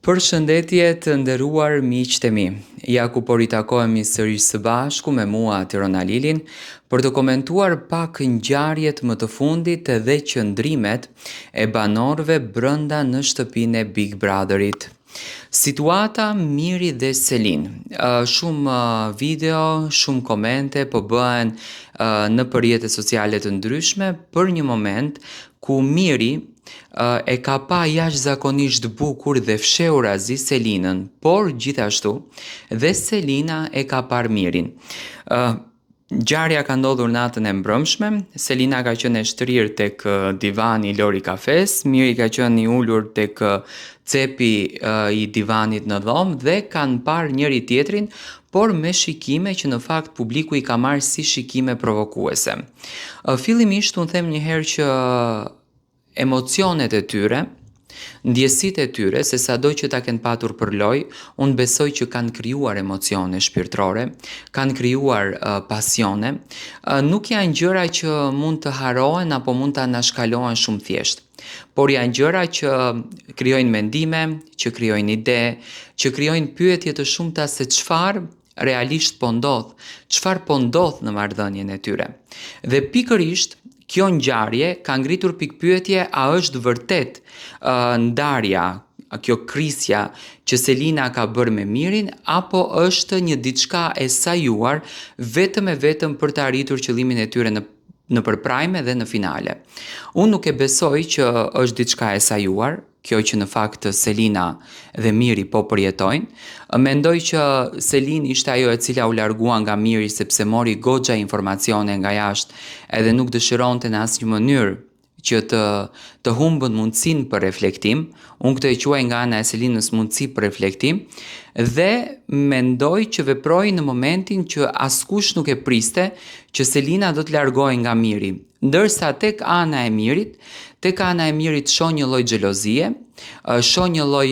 Përshëndetje të nderuar miqtë e mi. Ja ku po ritakohemi sërish së bashku me mua Tirona Lilin për të komentuar pak ngjarjet më të fundit dhe qëndrimet e banorëve brenda në shtëpinë e Big Brotherit. Situata Miri dhe Selin. Shumë video, shumë komente po bëhen në rrjetet sociale të ndryshme për një moment ku Miri e ka pa jashtëzakonisht bukur dhe fshehurazi Selinën, por gjithashtu dhe Selina e ka parë Mirin. Ngjarja ka ndodhur natën e mbrëmshme, Selina ka qenë e shtrirë tek divani i Lori kafes, Miri ka qenë i ulur tek cepi i divanit në dhomë dhe kanë parë njëri tjetrin, por me shikime që në fakt publiku i ka marrë si shikime provokuese. Fillimisht unë them njëherë që emocionet e tyre, ndjesitë e tyre, se sado që ta kenë patur për lojë, unë besoj që kanë krijuar emocione shpirtërore, kanë krijuar pasione, nuk janë gjëra që mund të harohen apo mund të anashkalohen shumë thjesht. Por janë gjëra që krijojnë mendime, që krijojnë ide, që krijojnë pyetje të shumta se çfarë realisht po ndodh, çfarë po ndodh në marrëdhënien e tyre. Dhe pikërisht kjo ngjarje ka ngritur pikpyetje, a është vërtet ndarja, kjo krisja që Selina ka bërë me Mirin, apo është një diçka e sajuar vetëm e vetëm për të arritur qëllimin e tyre në përprajme dhe në finale. Unë nuk e besoj që është diçka e sajuar, kjo që në fakt Selina dhe Miri po përjetojnë. Mendoj që Selin ishte ajo e cila u largua nga Miri sepse mori goxha informacione nga jashtë edhe nuk dëshironte në asnjë mënyrë që të humbën mundësinë për reflektim. Unë këtë e quaj nga ana e Selinës mundësi për reflektim dhe mendoj që veproi në momentin që askush nuk e priste që Selina do të largohej nga Miri. Ndërsa tek ana e Mirit shoh një lloj xhelozie, shoh një lloj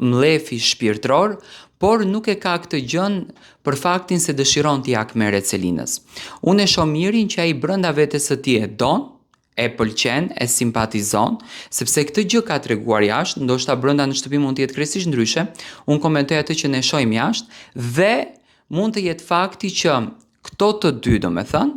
mlefi shpirtëror, por nuk e ka këtë gjën për faktin se dëshiron t'i akmeret Selinës. Unë e shoh Mirin që ai brenda vetes së tij e don, e pëlqen, e simpatizon, sepse këtë gjë ka treguar jashtë, ndoshta brenda në shtëpi mund të jetë krejtësisht ndryshe. Unë komentoj atë që ne shohim jashtë dhe mund të jetë fakti që këto të dy, domethënë,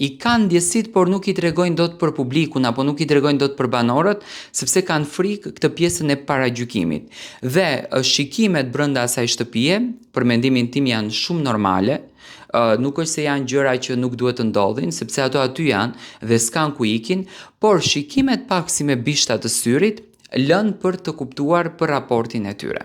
i kanë ndjesit, por nuk i tregojnë dot për publikun apo nuk i tregojnë dot për banorët, sepse kanë frikë këtë pjesën e paragjykimit. Dhe shikimet brenda asaj shtëpie, për mendimin tim janë shumë normale. Nuk është se janë gjëra që nuk duhet të ndodhin, sepse ato aty janë dhe s'kan ku ikin, por shikimet pak si me bishta të syrit lën për të kuptuar për raportin e tyre.